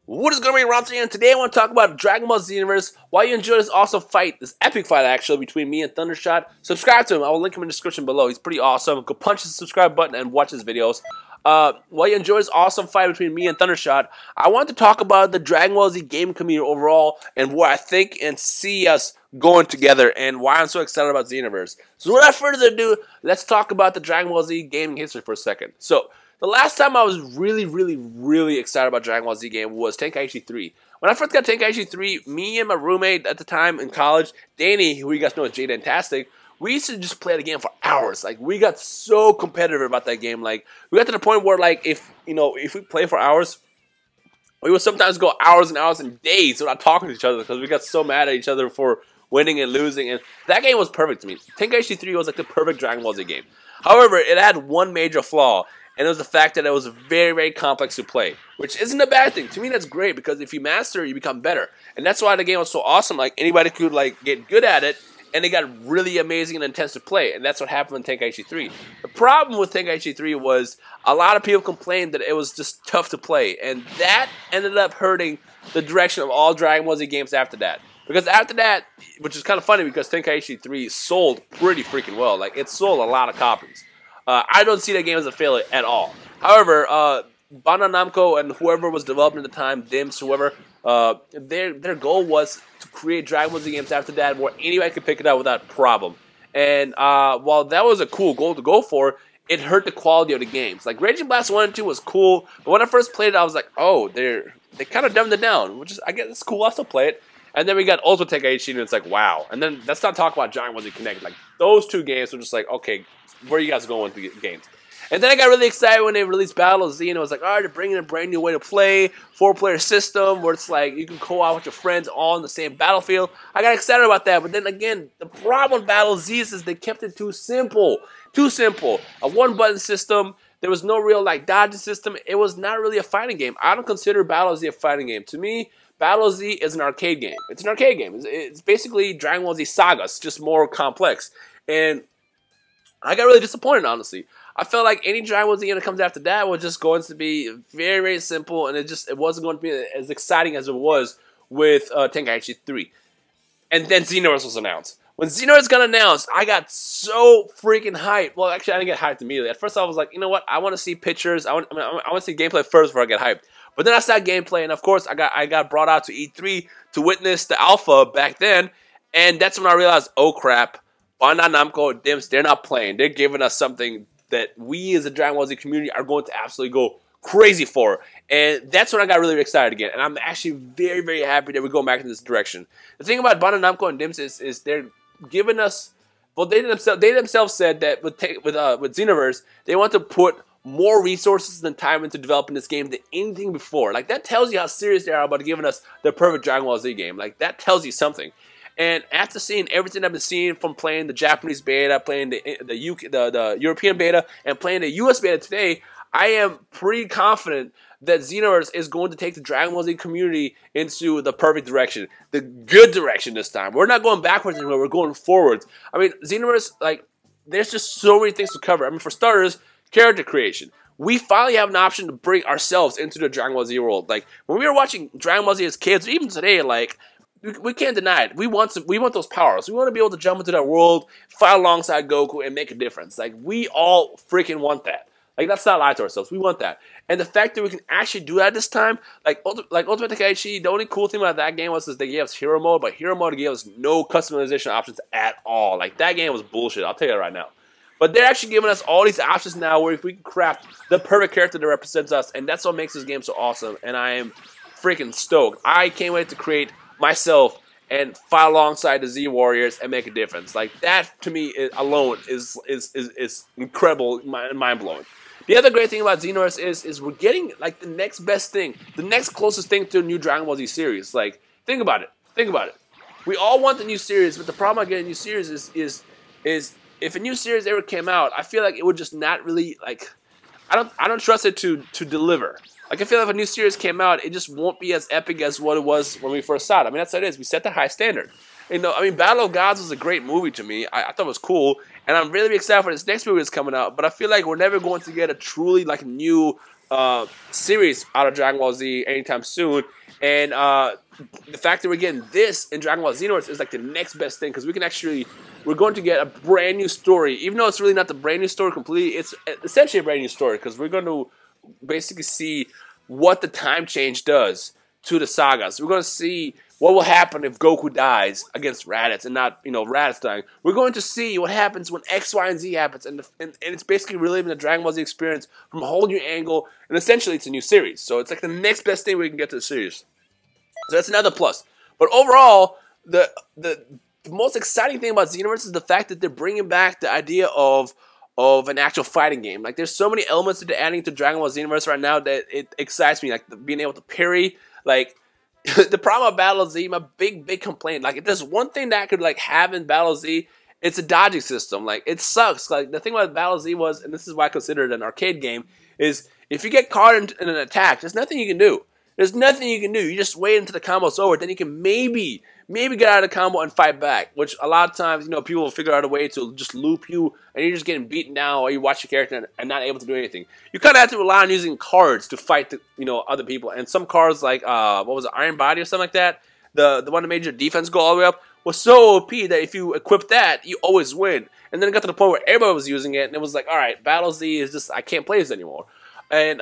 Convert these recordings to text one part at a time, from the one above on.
What is going on, Rhymestyle? And today I want to talk about Dragon Ball Xenoverse. While you enjoy this awesome fight, this epic fight actually, between me and Thundershot, subscribe to him. I will link him in the description below. He's pretty awesome. Go punch the subscribe button and watch his videos. While you enjoy this awesome fight between me and Thundershot, I want to talk about the Dragon Ball Z game community overall and where I think and see us going together and why I'm so excited about Xenoverse. So without further ado, let's talk about the Dragon Ball Z gaming history for a second. So, the last time I was really excited about Dragon Ball Z game was Tenkaichi 3. When I first got Tenkaichi 3, me and my roommate at the time in college, Danny, who you guys know as Jadentastic, we used to just play the game for hours. Like, we got so competitive about that game. Like, we got to the point where, like, if we play for hours, we would sometimes go hours and hours and days without talking to each other because we got so mad at each other for winning and losing. And that game was perfect to me. Tenkaichi 3 was like the perfect Dragon Ball Z game. However, it had one major flaw. And it was the fact that it was very complex to play, which isn't a bad thing. To me, that's great because if you master it, you become better. And that's why the game was so awesome. Like, anybody could, like, get good at it, and it got really amazing and intense to play. And that's what happened in Tenkaichi 3. The problem with Tenkaichi 3 was a lot of people complained that it was just tough to play. And that ended up hurting the direction of all Dragon Ball Z games after that. Because after that, which is kind of funny because Tenkaichi 3 sold pretty freaking well. Like, it sold a lot of copies. I don't see that game as a failure at all. However, Bandai Namco and whoever was developing at the time, DIMS, whoever, their goal was to create Dragon Ball Z games after that where anybody could pick it up without problem. And while that was a cool goal to go for, it hurt the quality of the games. Like, Raging Blast 1 and 2 was cool, but when I first played it, I was like, oh, they kind of dumbed it down, which is, I guess it's cool, I'll still play it. And then we got Ultimate Tenkaichi, and it's like, wow. And then let's not talk about Dragon Ball Z Connect. Like, those two games were just like, okay, where are you guys going with the games? And then I got really excited when they released Battle Z, and it was like, all right, they're bringing a brand new way to play, 4-player system, where it's like, you can co-op with your friends all on the same battlefield. I got excited about that, but then again, the problem with Battle Z is they kept it too simple. Too simple. A one-button system. There was no real, like, dodging system. It was not really a fighting game. I don't consider Battle Z a fighting game. To me, Battle Z is an arcade game. It's an arcade game. It's basically Dragon Ball Z Saga. It's just more complex. And I got really disappointed, honestly. I felt like any Dragon Ball Z that comes after that was just going to be very simple, and it wasn't going to be as exciting as it was with Tenkaichi 3. And then Xenoverse was announced. When Xenoverse got announced, I got so freaking hyped. Well, actually, I didn't get hyped immediately. At first, I was like, you know what? I want to see pictures. I want to see gameplay first before I get hyped. But then I saw gameplay, and of course, I got brought out to E3 to witness the alpha back then, and that's when I realized, oh crap. Bandai Namco, DIMS, they're not playing. They're giving us something that we as a Dragon Ball Z community are going to absolutely go crazy for. And that's when I got really excited again. And I'm actually very happy that we're going back in this direction. The thing about Bandai Namco and DIMS is they're giving us, well, they themselves said that with Xenoverse, they want to put more resources and time into developing this game than anything before. Like, that tells you how serious they are about giving us the perfect Dragon Ball Z game. Like, that tells you something. And after seeing everything I've been seeing from playing the Japanese beta, playing the European beta, and playing the US beta today, I am pretty confident that Xenoverse is going to take the Dragon Ball Z community into the perfect direction. The good direction this time. We're not going backwards anymore, we're going forwards. I mean, Xenoverse, like, there's just so many things to cover. I mean, for starters, character creation. We finally have an option to bring ourselves into the Dragon Ball Z world. Like, when we were watching Dragon Ball Z as kids, or even today, like, we can't deny it. We want those powers. We want to be able to jump into that world, fight alongside Goku, and make a difference. Like, we all freaking want that. Like, let's not lie to ourselves. We want that. And the fact that we can actually do that this time, like Ultimate Tenkaichi, the only cool thing about that game was that they gave us Hero Mode, but Hero Mode gave us no customization options at all. Like, that game was bullshit. I'll tell you that right now. But they're actually giving us all these options now where if we can craft the perfect character that represents us, and that's what makes this game so awesome. And I am freaking stoked. I can't wait to create myself and fight alongside the Z Warriors and make a difference. Like, that to me alone is incredible, mind blowing. The other great thing about Xenoverse is we're getting, like, the next best thing, the next closest thing to a new Dragon Ball Z series. Like, think about it. Think about it. We all want the new series, but the problem I get a new series is if a new series ever came out, I feel like it would just not really, like, I don't trust it to deliver. Like, I feel like if a new series came out, it just won't be as epic as what it was when we first saw it. I mean, that's what it is. We set the high standard. You know, I mean, Battle of Gods was a great movie to me. I thought it was cool, and I'm really excited for this next movie that's coming out. But I feel like we're never going to get a truly, like, new series out of Dragon Ball Z anytime soon, and the fact that we're getting this in Dragon Ball Xenoverse is like the next best thing, because we're going to get a brand new story, even though it's really not the brand new story completely. It's essentially a brand new story, because we're going to basically see what the time change does to the sagas. We're going to see what will happen if Goku dies against Raditz and not, Raditz dying. We're going to see what happens when X, Y, and Z happens, and it's basically reliving the Dragon Ball Z experience from a whole new angle, and essentially it's a new series. So it's like the next best thing we can get to the series. So that's another plus. But overall, the most exciting thing about Xenoverse is the fact that they're bringing back the idea of an actual fighting game. Like, there's so many elements that they're adding to Dragon Ball Xenoverse right now that it excites me. Like, being able to parry, like, the problem with Battle Z, my big complaint, like, if there's one thing that I could, like, have in Battle Z, it's a dodging system. Like, it sucks. Like, the thing about Battle Z was, and this is why I consider it an arcade game, is if you get caught in an attack, there's nothing you can do. There's nothing you can do. You just wait until the combo's over, then you can maybe get out of the combo and fight back, which a lot of times, people will figure out a way to just loop you, and you're just getting beaten down while you watch your character and not able to do anything. You kind of have to rely on using cards to fight, other people, and some cards like, what was it, Iron Body or something like that, the one that made your defense go all the way up, was so OP that if you equip that, you always win. And then it got to the point where everybody was using it, and it was like, alright, Battle Z is just, I can't play this anymore. And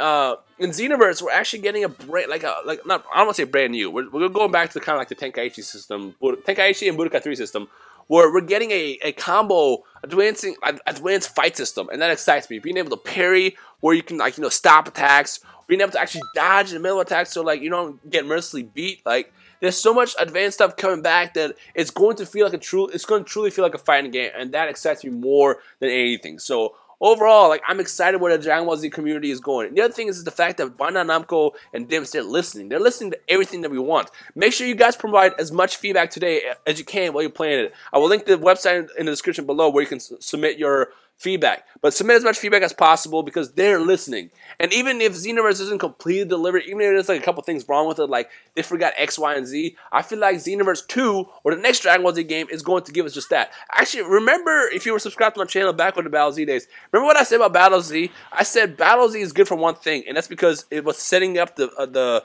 in Xenoverse, we're actually getting a brand, I don't want to say brand new. We're going back to kind of like the Tenkaichi system, Tenkaichi and Budokai 3 system, where we're getting a combo, advanced fight system, and that excites me. Being able to parry, where you can stop attacks, being able to actually dodge in the middle of attacks, so like you don't get mercilessly beat. Like, there's so much advanced stuff coming back that it's going to feel like it's going to truly feel like a fighting game, and that excites me more than anything. So overall, like, I'm excited where the Dragon Ball Z community is going. And the other thing is the fact that Bandai Namco and Dims, they're listening. They're listening to everything that we want. Make sure you guys provide as much feedback today as you can while you're playing it. I will link the website in the description below where you can submit your feedback. But submit as much feedback as possible, because they're listening. And even if Xenoverse isn't completely delivered, even if there's like a couple things wrong with it, like they forgot X, Y, and Z, I feel like Xenoverse 2 or the next Dragon Ball Z game is going to give us just that. Actually, remember, if you were subscribed to my channel back with the Battle Z days, remember what I said about Battle Z? I said Battle Z is good for one thing, and that's because it was setting up the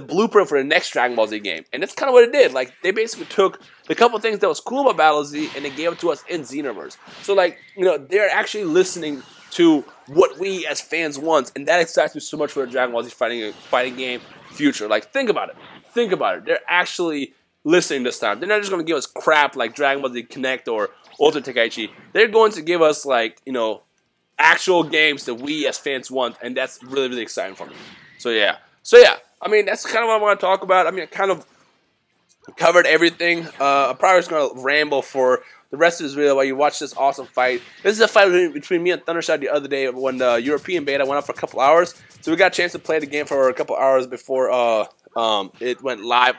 blueprint for the next Dragon Ball Z game. And that's kind of what it did. Like, they basically took the couple things that was cool about Battle Z and they gave it to us in Xenoverse. So, like, they're actually listening to what we as fans want, and that excites me so much for the Dragon Ball Z fighting game future. Like, think about it. Think about it. They're actually listening this time. They're not just going to give us crap like Dragon Ball Z Connect or Ultimate Tenkaichi. They're going to give us, like, actual games that we as fans want, and that's really, really exciting for me. So, yeah. I mean, that's kind of what I want to talk about. I mean, I kind of covered everything. I'm probably just going to ramble for the rest of this video while you watch this awesome fight. This is a fight between me and Thundershot the other day when the European beta went up for a couple hours. So we got a chance to play the game for a couple hours before it went live.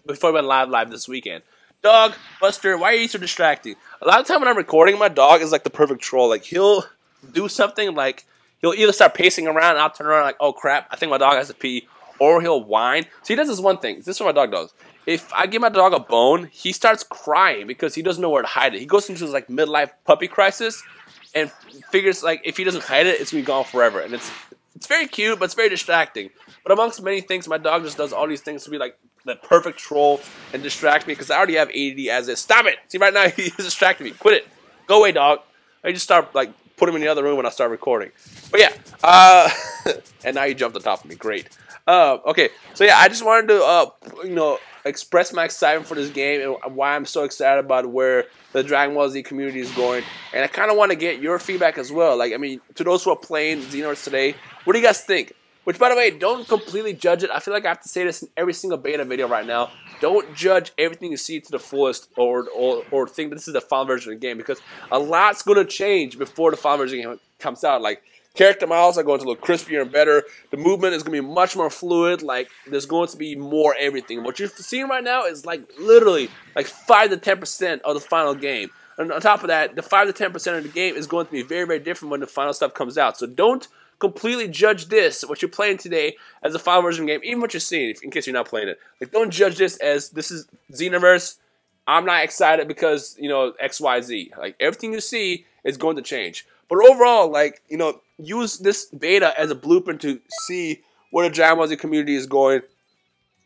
Before it went live this weekend. Dog, Buster, why are you so distracting? A lot of time when I'm recording, my dog is like the perfect troll. Like, he'll do something, like he'll either start pacing around and I'll turn around like, oh crap, I think my dog has to pee. Or he'll whine. So he does this one thing. This is what my dog does. If I give my dog a bone, he starts crying because he doesn't know where to hide it. He goes into his like midlife puppy crisis and figures like if he doesn't hide it, it's gonna be gone forever. And it's very cute, but it's very distracting. But amongst many things, my dog just does all these things to be like the perfect troll and distract me because I already have ADD as is. Stop it! See, right now he's distracting me. Quit it. Go away, dog. I just start like put him in the other room when I start recording. But yeah, and now you jumped on top of me. Great. Okay, so yeah, I just wanted to, express my excitement for this game and why I'm so excited about where the Dragon Ball Z community is going. And I kind of want to get your feedback as well. Like, I mean, to those who are playing Xenoverse today, what do you guys think? Which, by the way, don't completely judge it. I feel like I have to say this in every single beta video right now. Don't judge everything you see to the fullest or think that this is the final version of the game, because a lot's going to change before the final version of the game comes out. Like, character models are going to look crispier and better. The movement is going to be much more fluid. Like, there's going to be more everything. What you're seeing right now is, like, literally, like, 5 to 10% of the final game. And on top of that, the 5 to 10% of the game is going to be very, very different when the final stuff comes out. So don't completely judge this, what you're playing today, as a final version game, even what you're seeing, in case you're not playing it. Like, don't judge this as, this is Xenoverse. I'm not excited because, XYZ. Like, everything you see is going to change. But overall, like, you know, use this beta as a blueprint to see where the Dragon Ball Z community is going.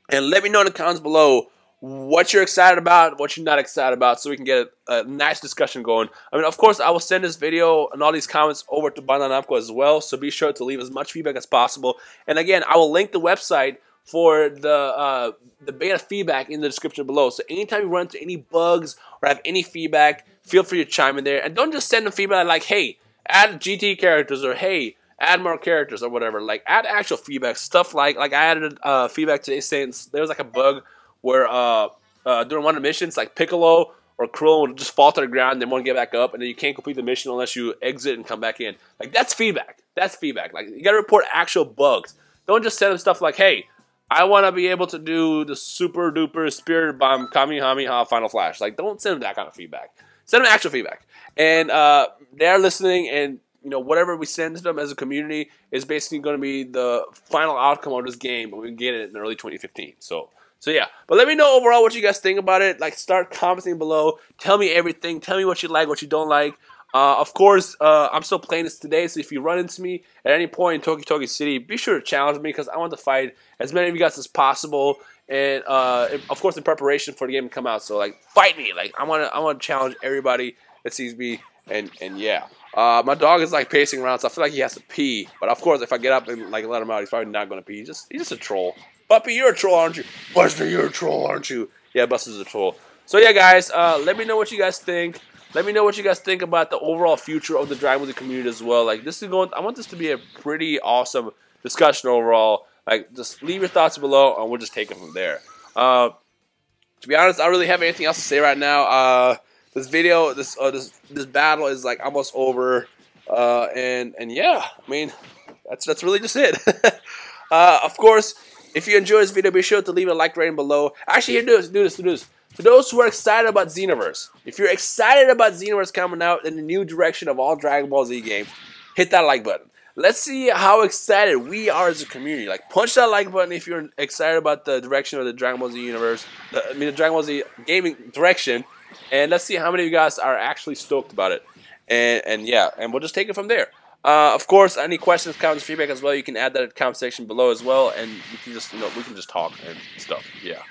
And let me know in the comments below what you're excited about, what you're not excited about, so we can get a nice discussion going. I mean, of course, I will send this video and all these comments over to Bandai Namco as well, so be sure to leave as much feedback as possible. And again, I will link the website for the beta feedback in the description below. So anytime you run into any bugs or have any feedback, feel free to chime in there. And don't just send them feedback like, hey, add GT characters, or hey, add more characters, or whatever. Like, add actual feedback. Stuff like I added feedback today saying there was like a bug where during one of the missions, like Piccolo or Krillin would just fall to the ground and they won't get back up, and then you can't complete the mission unless you exit and come back in. Like, that's feedback. That's feedback. Like, you gotta report actual bugs. Don't just send them stuff like, hey, I want to be able to do the super duper spirit bomb Kamehameha Final Flash. Like, don't send them that kind of feedback. Send them actual feedback. And they're listening, and you know, whatever we send to them as a community is basically going to be the final outcome of this game, and we can get it in early 2015. So yeah. But let me know overall what you guys think about it. Like, start commenting below. Tell me everything. Tell me what you like, what you don't like. Of course, I'm still playing this today, so if you run into me at any point in Toki City, be sure to challenge me, because I want to fight as many of you guys as possible, and of course in preparation for the game to come out. So like, fight me! Like, I want to challenge everybody that sees me, and yeah. My dog is like pacing around, so I feel like he has to pee. But of course, if I get up and like let him out, he's probably not going to pee. He's just a troll. Puppy, you're a troll, aren't you? Buster, you're a troll, aren't you? Yeah, Buster's a troll. So yeah, guys, let me know what you guys think. Let me know what you guys think about the overall future of the Dragon Ball Z community as well. Like, this is going. I want this to be a pretty awesome discussion overall. Like, just leave your thoughts below, and we'll just take it from there. To be honest, I don't really have anything else to say right now. This video, this battle is like almost over, and yeah, I mean, that's really just it. Of course, if you enjoyed this video, be sure to leave a like rating below. Actually, here, do this. For those who are excited about Xenoverse, if you're excited about Xenoverse coming out in the new direction of all Dragon Ball Z games, hit that like button. Let's see how excited we are as a community. Like, punch that like button if you're excited about the direction of the Dragon Ball Z universe. The Dragon Ball Z gaming direction. And let's see how many of you guys are actually stoked about it. And yeah, and we'll just take it from there. Of course, any questions, comments, feedback as well, you can add that in the comment section below as well, and we can just, we can just talk and stuff. Yeah.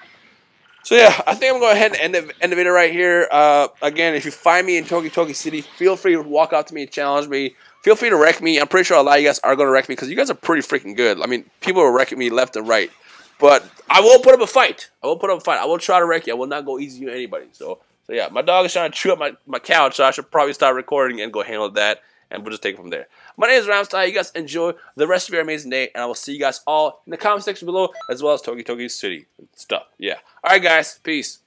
So yeah, I think I'm going to go ahead and end the video right here. Again, if you find me in Toki City, feel free to walk out to me and challenge me. Feel free to wreck me. I'm pretty sure a lot of you guys are going to wreck me, because you guys are pretty freaking good. I mean, people are wrecking me left and right. But I will put up a fight. I will try to wreck you. I will not go easy on anybody. So yeah, my dog is trying to chew up my couch, so I should probably start recording and go handle that, and we'll just take it from there. My name is Rhymestyle. You guys enjoy the rest of your amazing day, and I will see you guys all in the comment section below, as well as Toki City and stuff. Yeah. All right, guys. Peace.